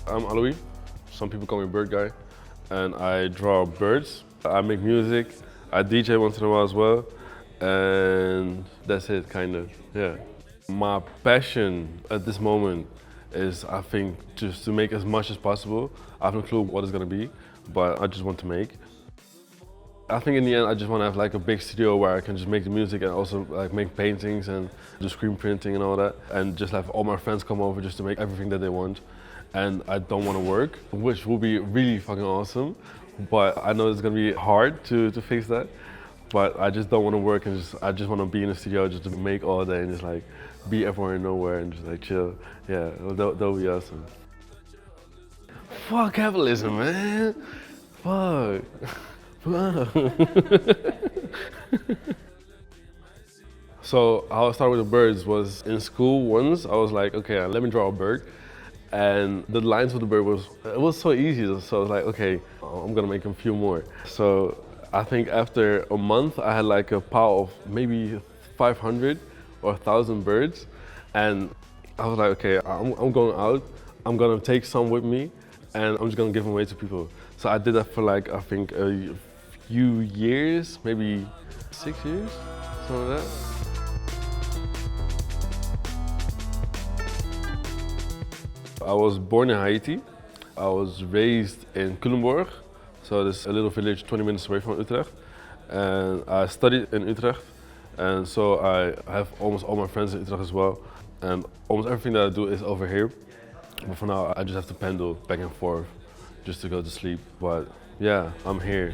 I'm Alois, some people call me Bird Guy, and I draw birds. I make music, I DJ once in a while as well, and that's it, kind of, yeah. My passion at this moment is, I think, just to make as much as possible. I have no clue what it's gonna be, but I just want to make. I think in the end I just want to have like a big studio where I can just make the music and also like make paintings and do screen printing and all that, and just have all my friends come over just to make everything that they want. And I don't want to work, which will be really fucking awesome, but I know it's gonna be hard to fix that. But I just don't want to work, and I just want to be in the studio just to make all day and just like be everywhere and nowhere and just like chill. Yeah, that'll be awesome. Fuck capitalism, man. Fuck. So how I started with the birds was in school once. I was like, okay, let me draw a bird. And the lines of the bird was so easy. So I was like, okay, I'm gonna make a few more. So I think after a month, I had like a pile of maybe 500 or 1,000 birds. And I was like, okay, I'm going out. I'm gonna take some with me and I'm just gonna give them away to people. So I did that for like, I think a few years, maybe 6 years, something like that. I was born in Haiti. I was raised in Culemborg, so this is a little village 20 minutes away from Utrecht. And I studied in Utrecht, and so I have almost all my friends in Utrecht as well. And almost everything that I do is over here. But for now, I just have to pendle back and forth just to go to sleep. But yeah, I'm here.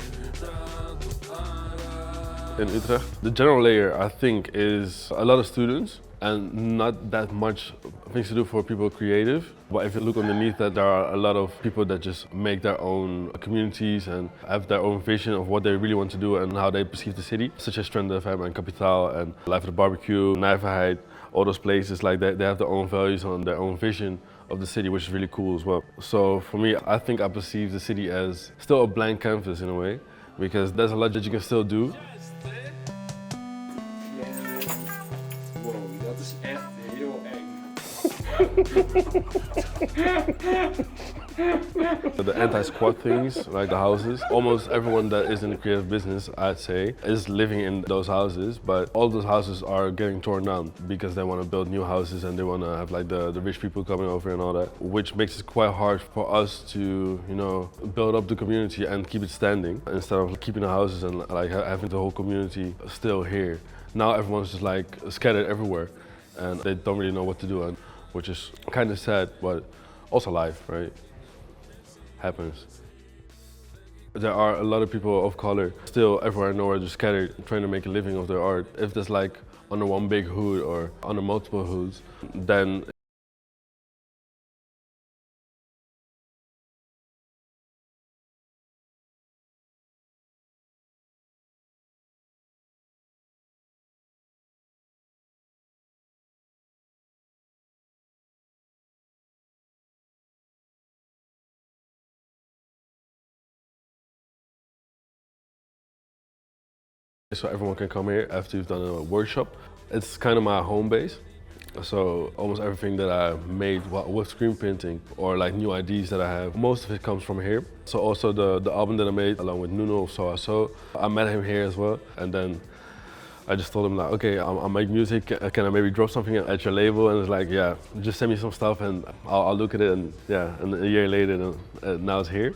In Utrecht, the general layer, I think, is a lot of students and not that much things to do for people creative. But if you look underneath that, there are a lot of people that just make their own communities and have their own vision of what they really want to do and how they perceive the city, such as Strand FM and Kapitaal and Life at the Barbecue, Nijverheid, all those places, like they have their own values and their own vision of the city, which is really cool as well. So for me, I think I perceive the city as still a blank canvas in a way, because there's a lot that you can still do. Dat is echt heel eng. The anti-squat things, like the houses, almost everyone that is in the creative business, I'd say, is living in those houses, but all those houses are getting torn down because they want to build new houses and they want to have like the rich people coming over and all that, which makes it quite hard for us to, you know, build up the community and keep it standing instead of keeping the houses and like having the whole community still here. Now everyone's just like scattered everywhere and they don't really know what to do, and which is kind of sad, but also life, right? Happens. There are a lot of people of color still everywhere and nowhere just scattered trying to make a living of their art. If there's like under one big hood or under multiple hoods, then so everyone can come here after you've done a workshop. It's kind of my home base. So almost everything that I made with screen printing or like new ideas that I have, most of it comes from here. So also the album that I made along with Nuno of So, I met him here as well. And then I just told him like, okay, I make music, can I maybe drop something at your label? And it's like, yeah, just send me some stuff and I'll look at it, and yeah, and a year later, now it's here.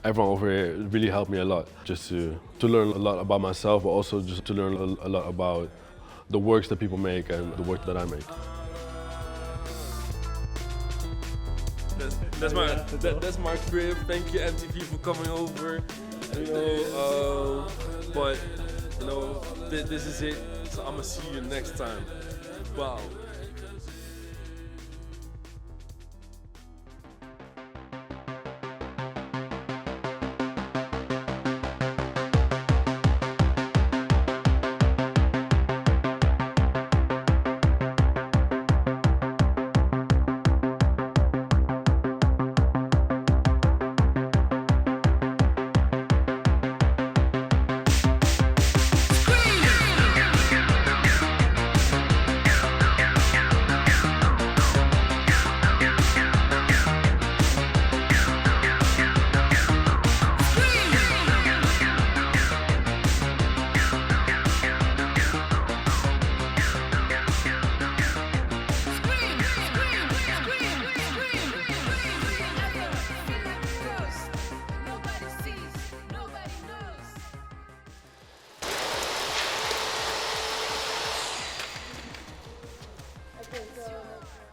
Everyone over here really helped me a lot, just to learn a lot about myself, but also just to learn a lot about the works that people make and the work that I make. That's my crib. Thank you MTV for coming over. You know, but you know, this is it. So I'm gonna see you next time. Wow.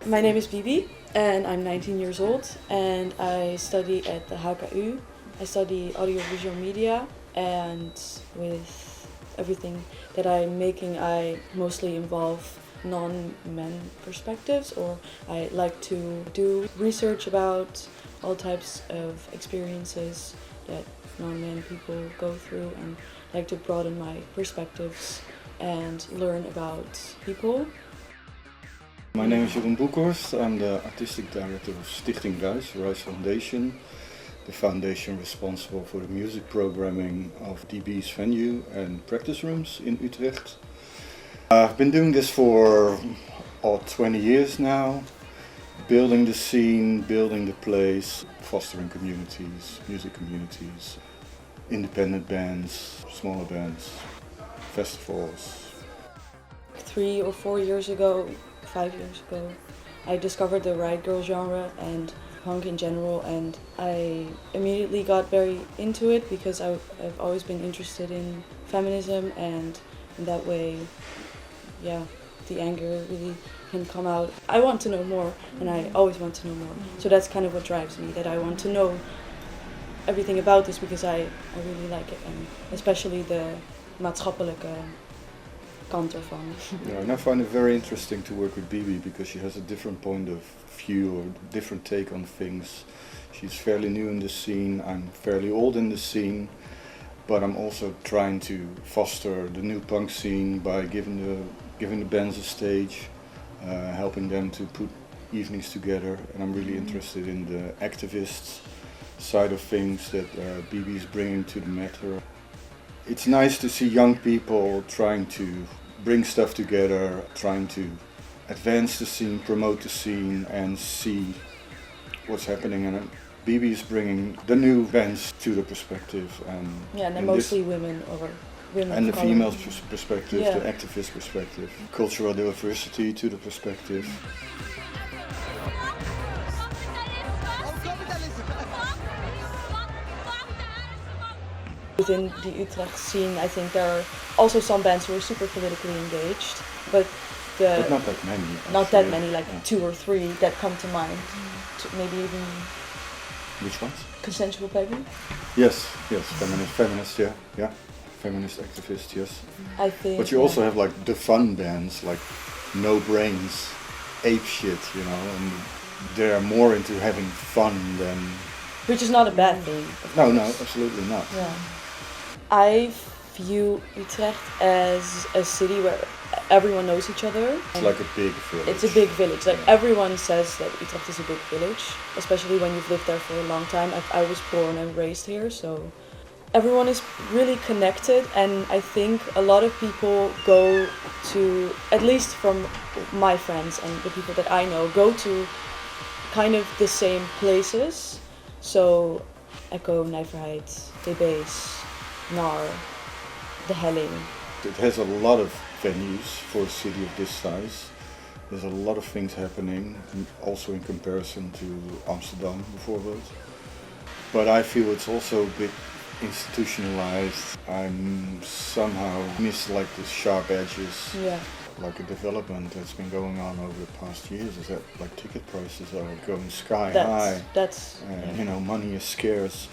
My name is Bibi and I'm 19 years old and I study at the HKU. I study audiovisual media, and with everything that I'm making I mostly involve non-men perspectives, or I like to do research about all types of experiences that non-men people go through, and like to broaden my perspectives and learn about people. My name is Jeroen Boekhorst. I'm the artistic director of Stichting Rise Foundation, the foundation responsible for the music programming of DB's venue and practice rooms in Utrecht. I've been doing this for 20 years now, building the scene, building the place, fostering communities, music communities, independent bands, smaller bands, festivals. 3 or 4 years ago, 5 years ago, I discovered the riot girl genre and punk in general, and I immediately got very into it because I've always been interested in feminism, and in that way, yeah, the anger really can come out. I want to know more, and I always want to know more. So that's kind of what drives me, that I want to know everything about this because I really like it, and especially the maatschappelijke kant ervan. Yeah, and I find it very interesting to work with Bibi because she has a different point of view or different take on things. She's fairly new in the scene, I'm fairly old in the scene, but I'm also trying to foster the new punk scene by giving the bands a stage, helping them to put evenings together, and I'm really interested in the activist side of things that Bibi is bringing to the matter. It's nice to see young people trying to bring stuff together, trying to advance the scene, promote the scene, and see what's happening. And Bibi is bringing the new bands to the perspective. And yeah, and they're mostly women or women. And the female perspective, yeah. the activist perspective, cultural diversity to the perspective. Within the Utrecht scene, I think there are also some bands who are super politically engaged, but not that many. Not that many, like 2 or 3 that come to mind. Maybe even. Which ones? Consensual Baby. Yes, feminist, yeah, feminist activist, yes. I think. But you also have like the fun bands, like No Brains, Ape Shit, you know, and they're more into having fun than. Which is not a bad thing. No, absolutely not. Yeah. I view Utrecht as a city where everyone knows each other. It's like a big village. It's a big village. Like everyone says that Utrecht is a big village, especially when you've lived there for a long time. I was born and raised here, so everyone is really connected, and I think a lot of people go to, at least from my friends and the people that I know, go to kind of the same places. So Echo, Nijverheid, DB's, NAR, De Helling. It has a lot of venues for a city of this size. There's a lot of things happening, also in comparison to Amsterdam, bijvoorbeeld. But I feel it's also a bit institutionalized. I'm somehow miss like the sharp edges. Yeah. Like a development that's been going on over the past years is that like ticket prices are going sky high. That's and you know, money is scarce,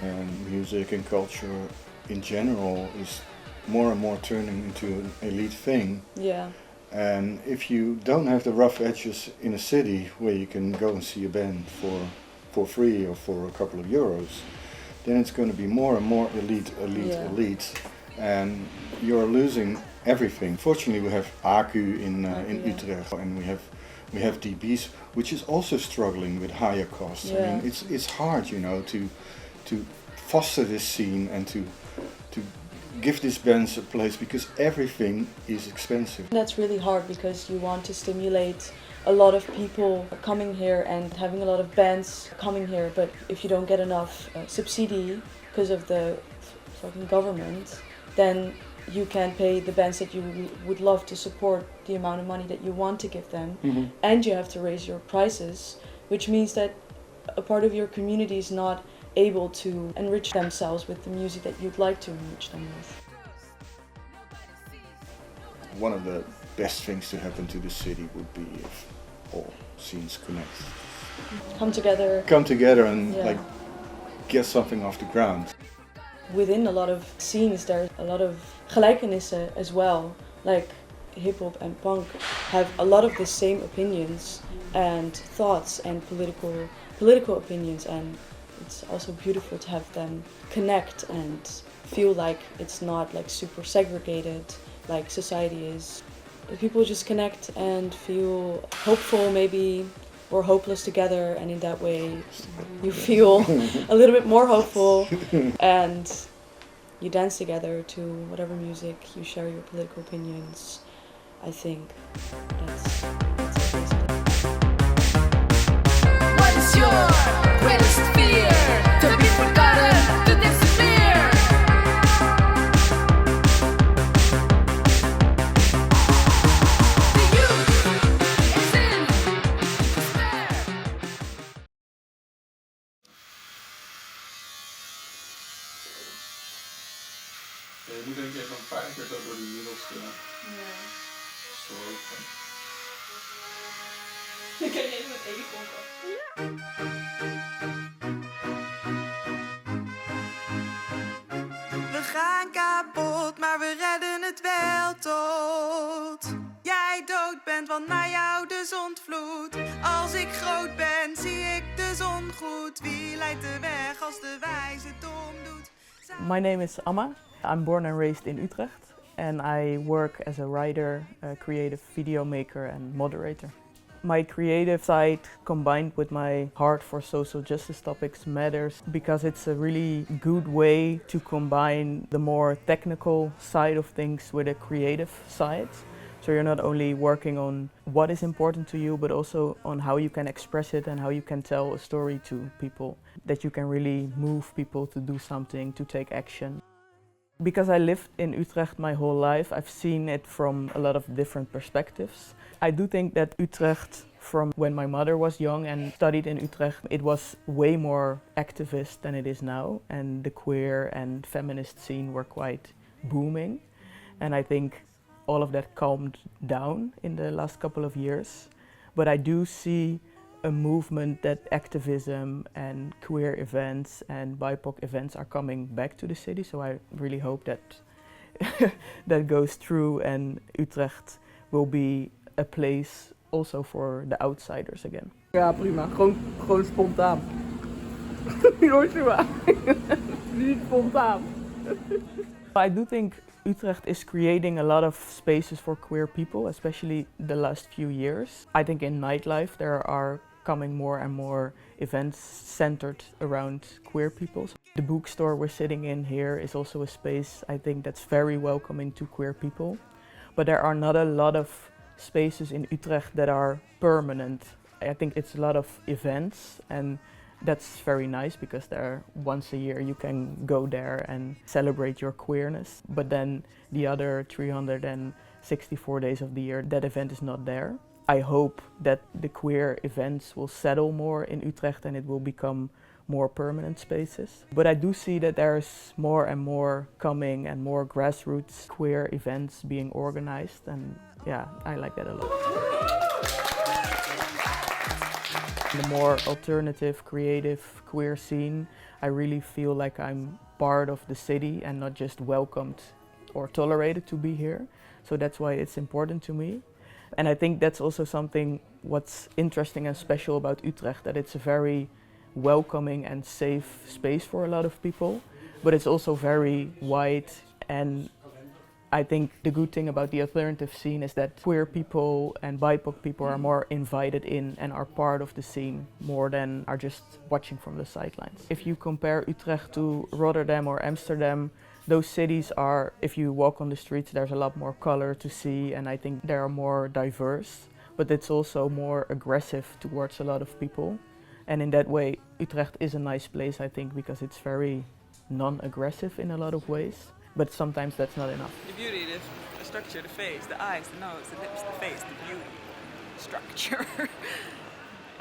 and music and culture in general is more and more turning into an elite thing. Yeah. And if you don't have the rough edges in a city where you can go and see a band for free or for a couple of euros, then it's going to be more and more elite, and you're losing everything. Fortunately, we have ACU in Utrecht, and we have DB's, which is also struggling with higher costs. Yeah. I mean, it's hard, you know, to foster this scene and to give these bands a place because everything is expensive. That's really hard because you want to stimulate a lot of people coming here and having a lot of bands coming here, but if you don't get enough subsidy because of the fucking government, then you can't pay the bands that you would love to support the amount of money that you want to give them. Mm-hmm. And you have to raise your prices, which means that a part of your community is not able to enrich themselves with the music that you'd like to enrich them with. One of the best things to happen to the city would be if all scenes connect. Come together. Come together and Yeah. like get something off the ground. Within a lot of scenes there's a lot of gelijkenissen as well. Like hip-hop and punk have a lot of the same opinions and thoughts and political opinions, and it's also beautiful to have them connect and feel like it's not like super segregated like society is. People just connect and feel hopeful maybe, or hopeless together, and in that way you feel a little bit more hopeful and you dance together to whatever music, you share your political opinions. I think that's it basically. What is your greatest fear? To be forgotten, to disappear. The youth is in despair. Je moet denk ik even een paar keer zo door die middelste slopen. Ik kan je met één konken. We gaan kapot, maar we redden het wel tot jij dood bent, want naar jou de zon vloedt. Als ik groot ben, zie ik de zon goed. Wie leidt de weg als de wijze dom doet? My name is Amma. I'm born and raised in Utrecht, and I work as a writer, a creative video maker and moderator. My creative side combined with my heart for social justice topics matters because it's a really good way to combine the more technical side of things with a creative side. So you're not only working on what is important to you, but also on how you can express it and how you can tell a story to people, that you can really move people to do something, to take action. Because I lived in Utrecht my whole life, I've seen it from a lot of different perspectives. I do think that Utrecht, from when my mother was young and studied in Utrecht, it was way more activist than it is now, and the queer and feminist scene were quite booming. And I think all of that calmed down in the last couple of years. But I do see a movement that activism and queer events and BIPOC events are coming back to the city, so I really hope that that goes through and Utrecht will be a place also for the outsiders again. Ja, prima. Gewoon spontaan. Joshua, niet spontaan. I do think Utrecht is creating a lot of spaces for queer people, especially the last few years. I think in nightlife there are coming more and more events centered around queer people. The bookstore we're sitting in here is also a space I think that's very welcoming to queer people. But there are not a lot of spaces in Utrecht that are permanent. I think it's a lot of events, and that's very nice because there once a year you can go there and celebrate your queerness. But then the other 364 days of the year, that event is not there. I hope that the queer events will settle more in Utrecht and it will become more permanent spaces. But I do see that there's more and more coming and more grassroots queer events being organized, and yeah, I like that a lot. The more alternative, creative, queer scene, I really feel like I'm part of the city and not just welcomed or tolerated to be here. So that's why it's important to me. And I think that's also something what's interesting and special about Utrecht, that it's a very welcoming and safe space for a lot of people, but it's also very wide. And I think the good thing about the alternative scene is that queer people and BIPOC people are more invited in and are part of the scene more than are just watching from the sidelines. If you compare Utrecht to Rotterdam or Amsterdam, those cities are, if you walk on the streets, there's a lot more color to see, and I think they are more diverse, but it's also more aggressive towards a lot of people. And in that way, Utrecht is a nice place, I think, because it's very non-aggressive in a lot of ways, but sometimes that's not enough. The beauty, the structure, the face, the eyes, the nose, the lips, the face, the beauty, structure.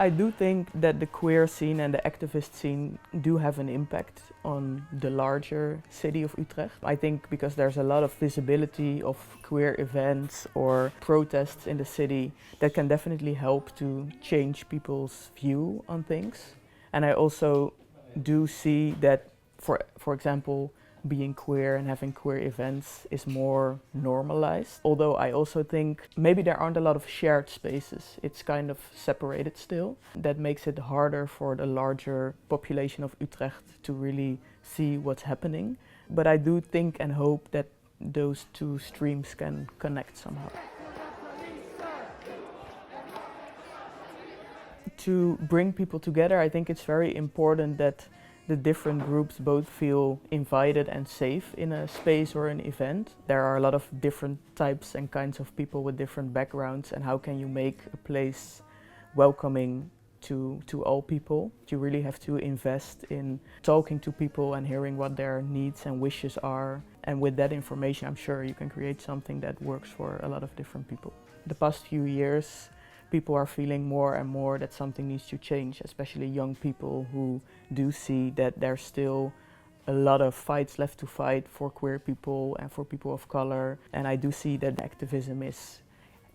I do think that the queer scene and the activist scene do have an impact on the larger city of Utrecht. I think because there's a lot of visibility of queer events or protests in the city, that can definitely help to change people's view on things. And I also do see that, for example, being queer and having queer events is more normalized. Although I also think maybe there aren't a lot of shared spaces. It's kind of separated still. That makes it harder for the larger population of Utrecht to really see what's happening. But I do think and hope that those two streams can connect somehow. To bring people together, I think it's very important that the different groups both feel invited and safe in a space or an event. There are a lot of different types and kinds of people with different backgrounds, and how can you make a place welcoming to all people? You really have to invest in talking to people and hearing what their needs and wishes are. And with that information, I'm sure you can create something that works for a lot of different people. The past few years, people are feeling more and more that something needs to change, especially young people who do see that there's still a lot of fights left to fight for queer people and for people of color. And I do see that activism is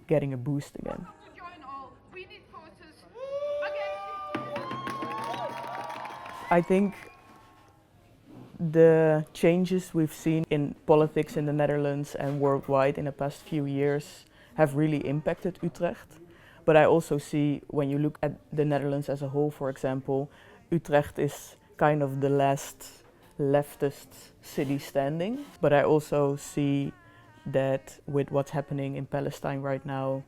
getting a boost again. I think the changes we've seen in politics in the Netherlands and worldwide in the past few years have really impacted Utrecht. But I also see, when you look at the Netherlands as a whole, for example, Utrecht is kind of the last leftist city standing. But I also see that with what's happening in Palestine right now,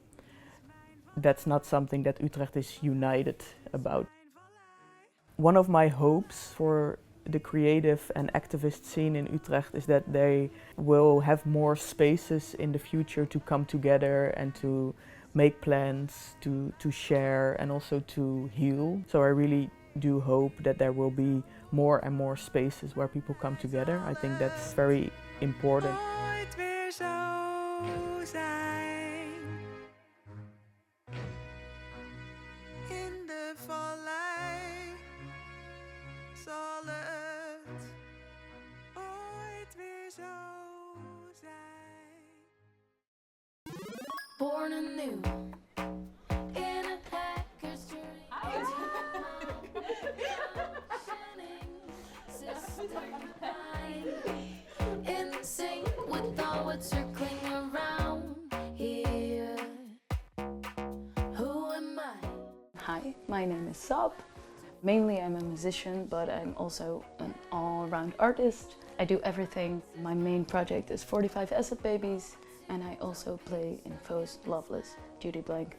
that's not something that Utrecht is united about. One of my hopes for the creative and activist scene in Utrecht is that they will have more spaces in the future to come together and to make plans, to share and also to heal. So I really do hope that there will be more and more spaces where people come together. I think that's very important. Nooit meer zo zijn. In de vallei zal het ooit weer zo zijn. Born anew in a hacker's journey. In sync with all what's circling around here. Who am I? Hi, my name is Sab. Mainly I'm a musician, but I'm also an all-around artist. I do everything. My main project is 45 Acid Babies, and I also play in Foes, Loveless, Judy Blank,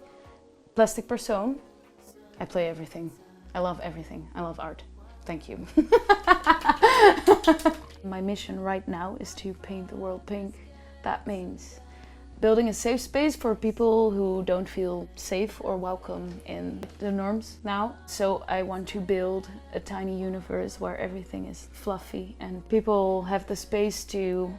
Plastic Persoon. I play everything. I love everything. I love art. Thank you. My mission right now is to paint the world pink. That means building a safe space for people who don't feel safe or welcome in the norms now. So I want to build a tiny universe where everything is fluffy and people have the space to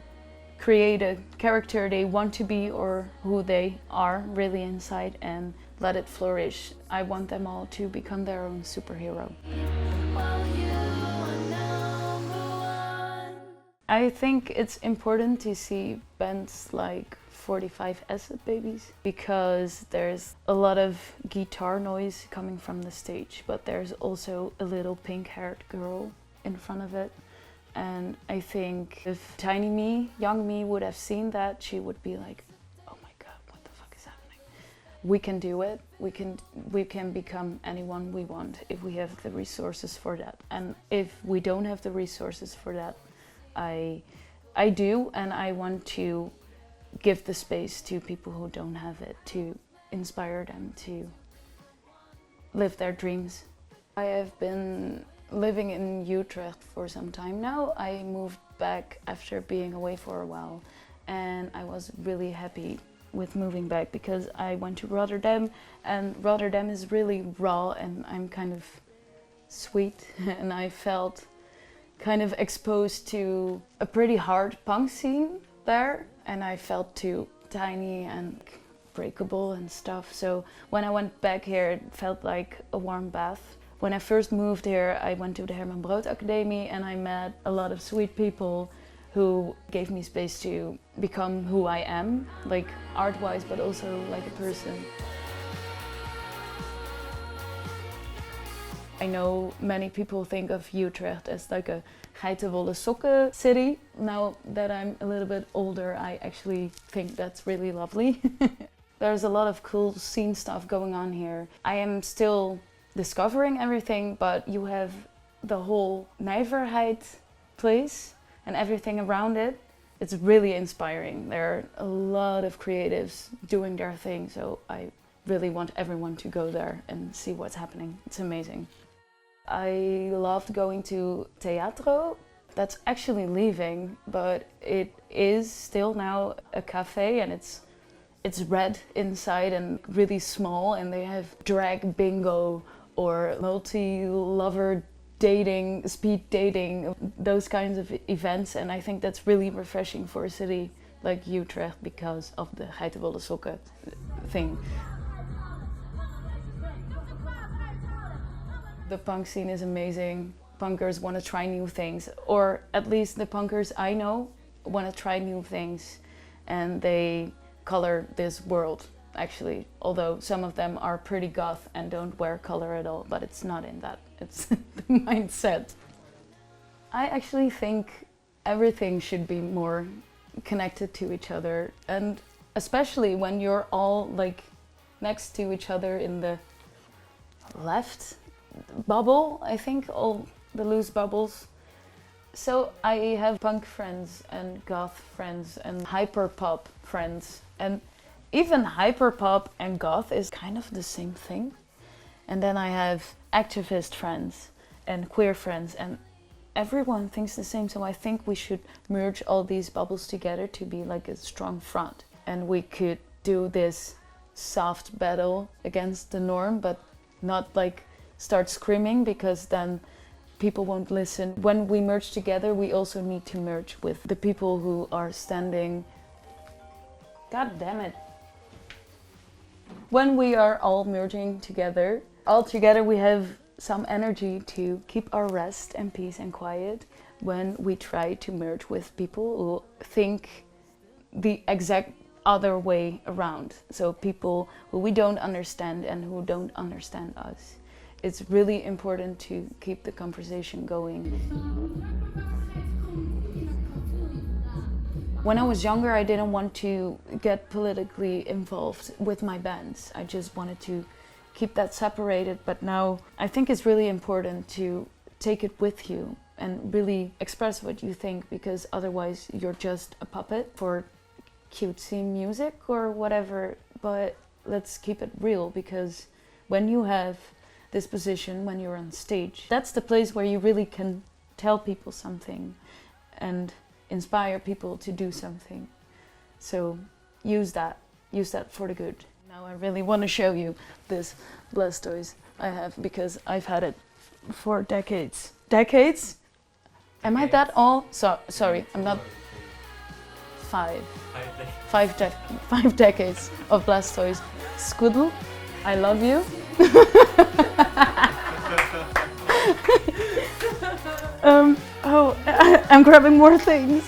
create a character they want to be or who they are really inside and let it flourish. I want them all to become their own superhero. I think it's important to see bands like 45 Acid Babies because there's a lot of guitar noise coming from the stage, but there's also a little pink-haired girl in front of it. And I think if tiny me, young me would have seen that, she would be like, oh my god, what the fuck is happening? We can do it. We can become anyone we want if we have the resources for that. And if we don't have the resources for that, I do, and I want to give the space to people who don't have it, to inspire them to live their dreams. I have been living in Utrecht for some time now. I moved back after being away for a while, and I was really happy with moving back because I went to Rotterdam, and Rotterdam is really raw and I'm kind of sweet and I felt kind of exposed to a pretty hard punk scene there, and I felt too tiny and breakable and stuff. So when I went back here, it felt like a warm bath. When I first moved here, I went to the Herman Brood Academy and I met a lot of sweet people who gave me space to become who I am, like art-wise, but also like a person. I know many people think of Utrecht as like a geitenwolle sokken city. Now that I'm a little bit older, I actually think that's really lovely. There's a lot of cool scene stuff going on here. I am still discovering everything, but you have the whole Nijverheid place and everything around it. It's really inspiring. There are a lot of creatives doing their thing, so I really want everyone to go there and see what's happening. It's amazing. I loved going to Teatro. That's actually leaving, but it is still now a cafe, and it's red inside and really small, and they have drag bingo or multi-lover dating, speed dating, those kinds of events, and I think that's really refreshing for a city like Utrecht because of the geitenwolle sokken thing. The punk scene is amazing. Punkers want to try new things, or at least the punkers I know want to try new things, and they color this world actually, although some of them are pretty goth and don't wear color at all, but it's not in that, it's the mindset. I actually think everything should be more connected to each other, and especially when you're all like next to each other in the left bubble, I think, all the loose bubbles. So I have punk friends and goth friends and hyperpop friends, and even hyperpop and goth is kind of the same thing. And then I have activist friends and queer friends, and everyone thinks the same, so I think we should merge all these bubbles together to be like a strong front. And we could do this soft battle against the norm, but not like start screaming, because then people won't listen. When we merge together, we also need to merge with the people who are standing. God damn it. When we are all merging together, we have some energy to keep our rest and peace and quiet when we try to merge with people who think the exact other way around. So people who we don't understand and who don't understand us. It's really important to keep the conversation going. When I was younger, I didn't want to get politically involved with my bands. I just wanted to keep that separated, but now I think it's really important to take it with you and really express what you think, because otherwise you're just a puppet for cutesy music or whatever. But let's keep it real, because when you have this position, when you're on stage, that's the place where you really can tell people something and inspire people to do something. So use that for the good. Now I really want to show you this Blastoise I have, because I've had it for decades. Decades? Am I that old? Sorry, I'm not. 5 decades of Blastoise. Scoodle, I love you. I'm grabbing more things.